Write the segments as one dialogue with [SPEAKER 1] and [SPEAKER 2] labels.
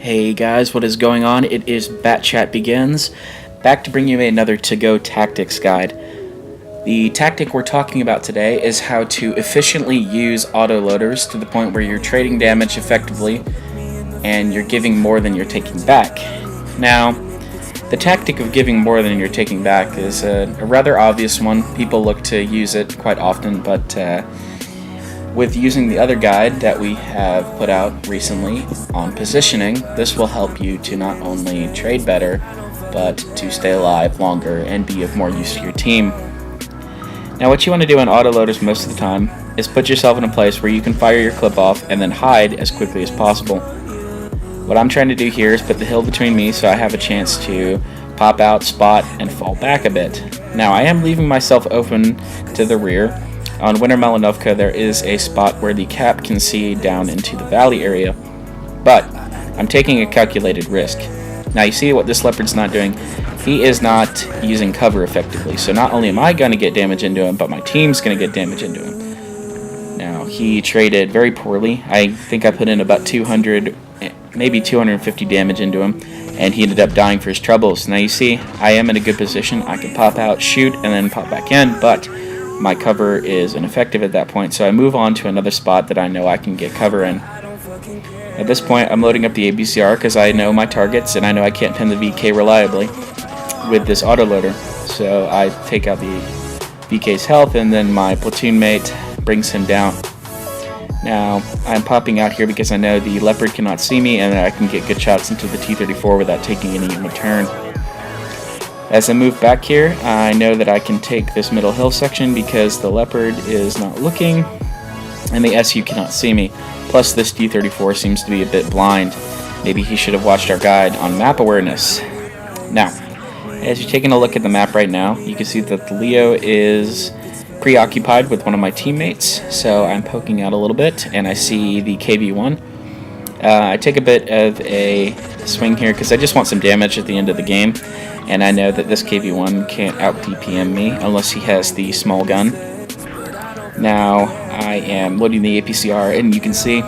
[SPEAKER 1] Hey guys, what is going on? It is BatchatBegins, back to bring you another to-go tactics guide. The tactic we're talking about today is how to efficiently use autoloaders to the point where you're trading damage effectively and you're giving more than you're taking back. Now, the tactic of giving more than you're taking back is a rather obvious one. People look to use it quite often, but with using the other guide that we have put out recently on positioning, this will help you to not only trade better, but to stay alive longer and be of more use to your team. Now what you want to do in autoloaders most of the time is put yourself in a place where you can fire your clip off and then hide as quickly as possible. What I'm trying to do here is put the hill between me so I have a chance to pop out, spot, and fall back a bit. Now I am leaving myself open to the rear. On Winter Malinovka there is a spot where the cap can see down into the valley area, but I'm taking a calculated risk. Now you see what this leopard's not doing? He is not using cover effectively, so not only am I going to get damage into him, but my team's going to get damage into him. Now he traded very poorly. I think I put in about 200, maybe 250 damage into him, and he ended up dying for his troubles. Now you see, I am in a good position. I can pop out, shoot, and then pop back in, but my cover is ineffective at that point, so I move on to another spot that I know I can get cover in. At this point, I'm loading up the ABCR because I know my targets and I know I can't pin the VK reliably with this autoloader. So I take out the VK's health and then my platoon mate brings him down. Now, I'm popping out here because I know the leopard cannot see me and I can get good shots into the T-34 without taking any in return. As I move back here, I know that I can take this middle hill section because the leopard is not looking and the SU cannot see me. Plus this T-34 seems to be a bit blind. Maybe he should have watched our guide on map awareness. Now, as you're taking a look at the map right now, you can see that the Leo is preoccupied with one of my teammates, so I'm poking out a little bit and I see the KV-1. I take a bit of a swing here because I just want some damage at the end of the game, and I know that this KV-1 can't out-DPM me unless he has the small gun. Now I am loading the APCR and you can see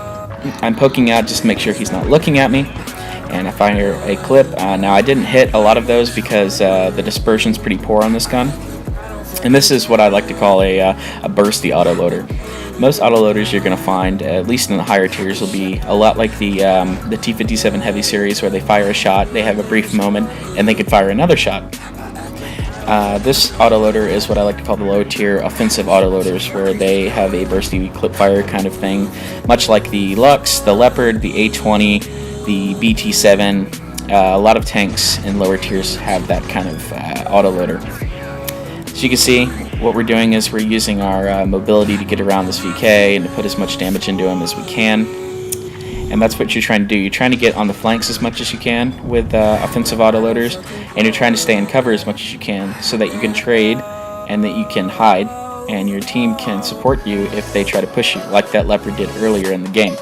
[SPEAKER 1] I'm poking out just to make sure he's not looking at me, and I fire a clip. Now I didn't hit a lot of those because the dispersion's pretty poor on this gun, and this is what I like to call a bursty autoloader. Most autoloaders you're going to find, at least in the higher tiers, will be a lot like the T-57 Heavy series, where they fire a shot, they have a brief moment, and they can fire another shot. This autoloader is what I like to call the low tier offensive autoloaders, where they have a bursty clip fire kind of thing, much like the Lux, the Leopard, the A-20, the BT-7. A lot of tanks in lower tiers have that kind of autoloader. As you can see, what we're doing is we're using our mobility to get around this VK and to put as much damage into him as we can. And that's what you're trying to do. You're trying to get on the flanks as much as you can with offensive autoloaders, and you're trying to stay in cover as much as you can so that you can trade and that you can hide, and your team can support you if they try to push you, like that Leopard did earlier in the game.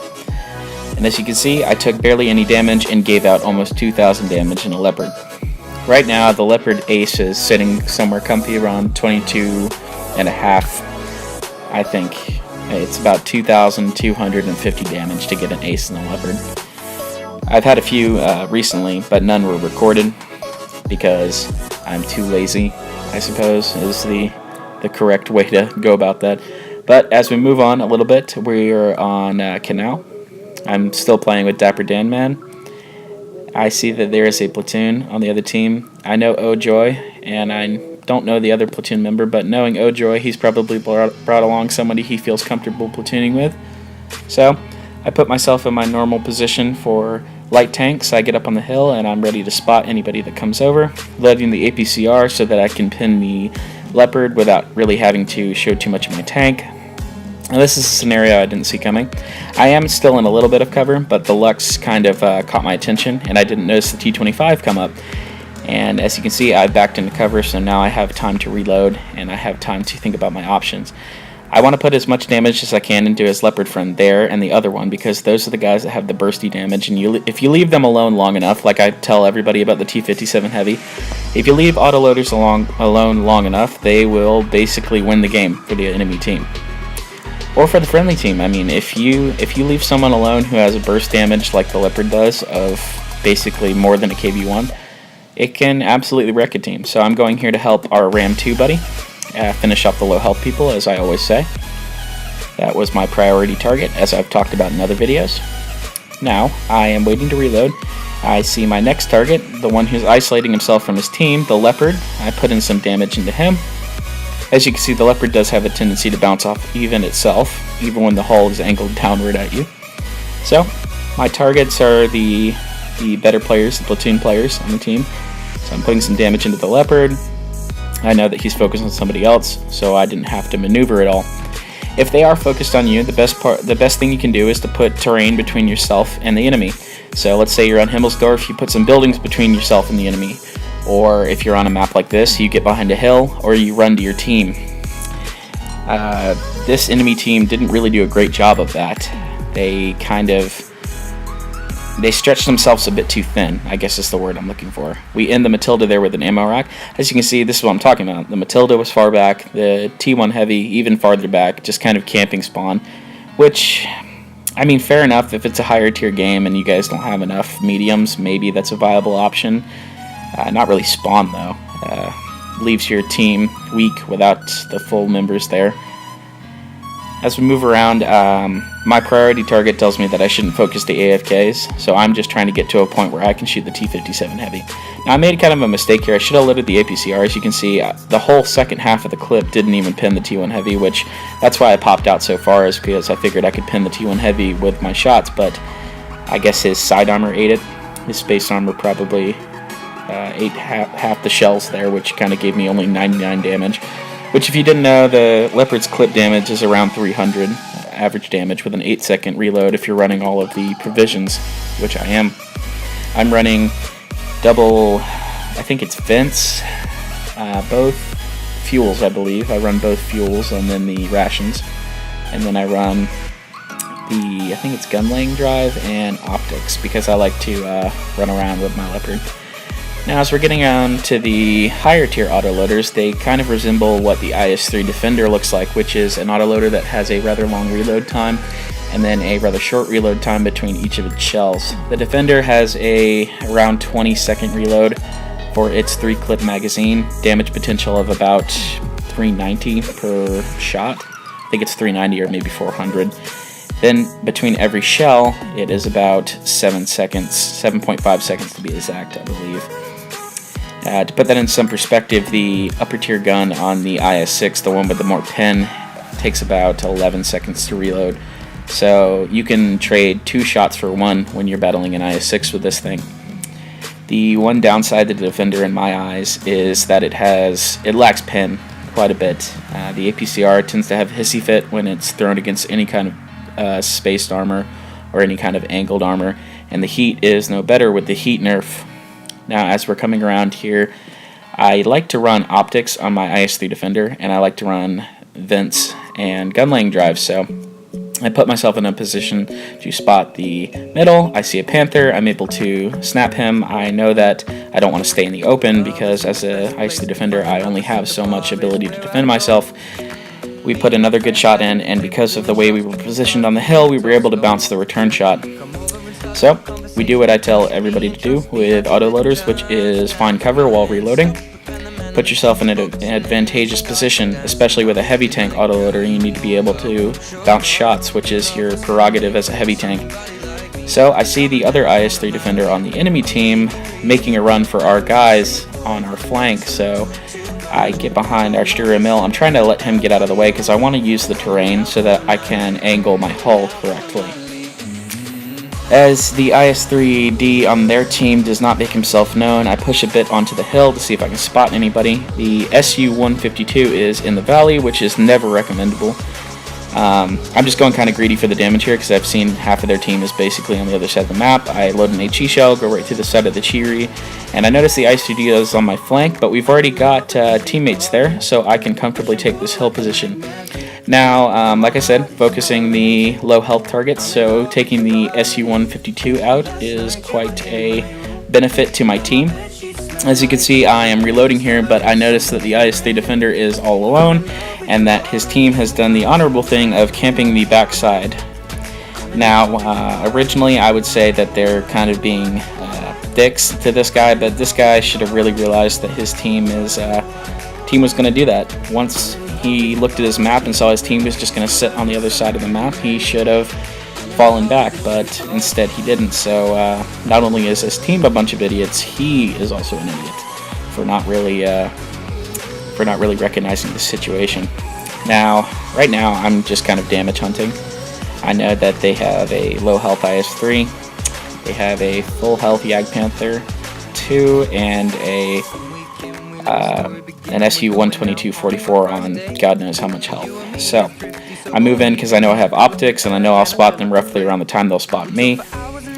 [SPEAKER 1] And as you can see, I took barely any damage and gave out almost 2,000 damage in a Leopard. Right now, the Leopard Ace is sitting somewhere comfy around 22.5. I think it's about 2,250 damage to get an Ace in the Leopard. I've had a few recently, but none were recorded because I'm too lazy, I suppose, is the correct way to go about that. But as we move on a little bit, we are on Canal. I'm still playing with Dapper Dan Man. I see that there is a platoon on the other team. I know Ojoy, and I don't know the other platoon member, but knowing Ojoy, he's probably brought along somebody he feels comfortable platooning with. So I put myself in my normal position for light tanks. I get up on the hill and I'm ready to spot anybody that comes over, loading the APCR so that I can pin the Leopard without really having to show too much of my tank. Now this is a scenario I didn't see coming. I am still in a little bit of cover, but the Lux kind of caught my attention, and I didn't notice the T-25 come up. And as you can see, I backed into cover, so now I have time to reload, and I have time to think about my options. I want to put as much damage as I can into his Leopard friend there and the other one, because those are the guys that have the bursty damage, and if you leave them alone long enough, like I tell everybody about the T-57 Heavy, if you leave autoloaders alone long enough, they will basically win the game for the enemy team. Or for the friendly team. I mean, if you leave someone alone who has a burst damage like the Leopard does of basically more than a KV-1, it can absolutely wreck a team. So I'm going here to help our Ram 2 buddy finish off the low health people, as I always say. That was my priority target, as I've talked about in other videos. Now, I am waiting to reload. I see my next target, the one who's isolating himself from his team, the Leopard. I put in some damage into him. As you can see, the Leopard does have a tendency to bounce off even itself, even when the hull is angled downward at you. So, my targets are the better players, the platoon players on the team. So I'm putting some damage into the Leopard. I know that he's focused on somebody else, so I didn't have to maneuver at all. If they are focused on you, the best thing you can do is to put terrain between yourself and the enemy. So let's say you're on Himmelsdorf, you put some buildings between yourself and the enemy. Or if you're on a map like this, you get behind a hill, or you run to your team. This enemy team didn't really do a great job of that. They stretched themselves a bit too thin, I guess is the word I'm looking for. We end the Matilda there with an ammo rack. As you can see, this is what I'm talking about. The Matilda was far back, the T1 Heavy even farther back, just kind of camping spawn, which, I mean, fair enough. If it's a higher tier game and you guys don't have enough mediums, maybe that's a viable option. Not really spawn, though. Leaves your team weak without the full members there. As we move around, my priority target tells me that I shouldn't focus the AFKs, so I'm just trying to get to a point where I can shoot the T-57 Heavy. Now, I made kind of a mistake here. I should have loaded the APCR. As you can see, the whole second half of the clip didn't even pin the T1 Heavy, which that's why I popped out so far, is because I figured I could pin the T1 Heavy with my shots, but I guess his side armor ate it. His space armor probably ate half the shells there, which kind of gave me only 99 damage. Which, if you didn't know, the Leopard's clip damage is around 300 average damage with an 8-second reload if you're running all of the provisions, which I am. I'm running double, I think it's vents, both fuels, I believe. I run both fuels and then the rations. And then I run I think it's gun laying drive and optics, because I like to run around with my Leopard. Now, as we're getting on to the higher tier autoloaders, they kind of resemble what the IS-3 Defender looks like, which is an autoloader that has a rather long reload time and then a rather short reload time between each of its shells. The Defender has a around 20-second reload for its 3-clip magazine, damage potential of about 390 per shot. I think it's 390 or maybe 400. Then between every shell, it is about 7 seconds, 7.5 seconds to be exact, I believe. To put that in some perspective, the upper tier gun on the IS-6, the one with the more pen, takes about 11 seconds to reload. So you can trade 2 shots for 1 when you're battling an IS-6 with this thing. The one downside to the Defender in my eyes is that it lacks pen quite a bit. The APCR tends to have hissy fit when it's thrown against any kind of spaced armor or any kind of angled armor, and the heat is no better with the heat nerf. Now, as we're coming around here, I like to run optics on my IS-3 Defender, and I like to run vents and gun laying drives, so I put myself in a position to spot the middle. I see a Panther. I'm able to snap him. I know that I don't want to stay in the open, because as a IS-3 Defender, I only have so much ability to defend myself. We put another good shot in, and because of the way we were positioned on the hill, we were able to bounce the return shot. So, we do what I tell everybody to do with autoloaders, which is find cover while reloading. Put yourself in an advantageous position, especially with a heavy tank autoloader. You need to be able to bounce shots, which is your prerogative as a heavy tank. So, I see the other IS-3 Defender on the enemy team making a run for our guys on our flank, so I get behind our Styria Mill. I'm trying to let him get out of the way because I want to use the terrain so that I can angle my hull correctly. As the IS-3D on their team does not make himself known, I push a bit onto the hill to see if I can spot anybody. The Su-152 is in the valley, which is never recommendable. I'm just going kind of greedy for the damage here because I've seen half of their team is basically on the other side of the map. I load an HE shell, go right through the side of the Cheery, and I notice the IS-3D is on my flank, but we've already got teammates there, so I can comfortably take this hill position. Now, like I said, focusing the low health targets, so taking the Su-152 out is quite a benefit to my team. As you can see, I am reloading here, but I noticed that the IS-3 Defender is all alone, and that his team has done the honorable thing of camping the backside. Now, originally I would say that they're kind of being optics to this guy, but this guy should have really realized that his team was going to do that. Once he looked at his map and saw his team was just going to sit on the other side of the map, he should have fallen back, but instead he didn't. So not only is his team a bunch of idiots, he is also an idiot for not really recognizing the situation. Now, right now, I'm just kind of damage hunting. I know that they have a low health IS-3, they have a full health Jagdpanther 2, and an SU-122-44 on God knows how much health. So I move in because I know I have optics, and I know I'll spot them roughly around the time they'll spot me,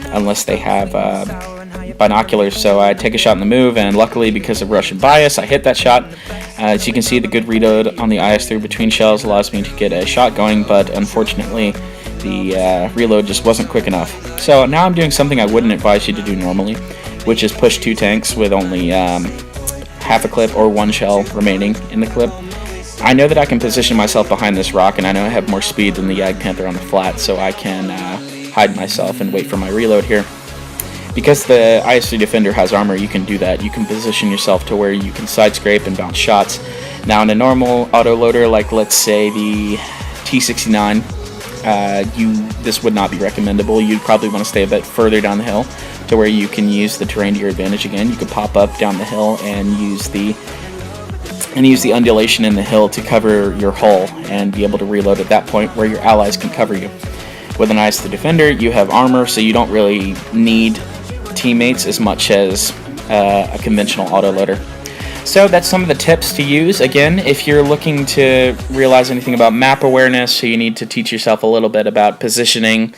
[SPEAKER 1] unless they have binoculars. So I take a shot in the move, and luckily, because of Russian bias, I hit that shot. As you can see, the good reload on the IS-3 between shells allows me to get a shot going, but unfortunately the reload just wasn't quick enough. So now I'm doing something I wouldn't advise you to do normally, which is push 2 tanks with only half a clip or 1 shell remaining in the clip. I know that I can position myself behind this rock, and I know I have more speed than the Jagdpanther on the flat, so I can hide myself and wait for my reload here. Because the IS-3 Defender has armor, you can do that. You can position yourself to where you can side scrape and bounce shots. Now in a normal autoloader, like let's say the T69, this would not be recommendable. You'd probably want to stay a bit further down the hill to where you can use the terrain to your advantage again. You could pop up down the hill and use the undulation in the hill to cover your hull and be able to reload at that point where your allies can cover you. With an IS-3 Defender, you have armor, so you don't really need teammates as much as a conventional autoloader. So that's some of the tips to use. Again, if you're looking to realize anything about map awareness, so you need to teach yourself a little bit about positioning.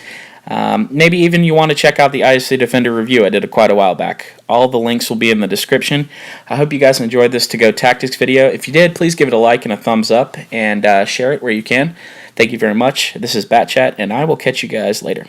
[SPEAKER 1] Maybe even you want to check out the IS-3 Defender review I did quite a while back. All the links will be in the description. I hope you guys enjoyed this To-Go Tactics video. If you did, please give it a like and a thumbs up, and share it where you can. Thank you very much. This is BatChat, and I will catch you guys later.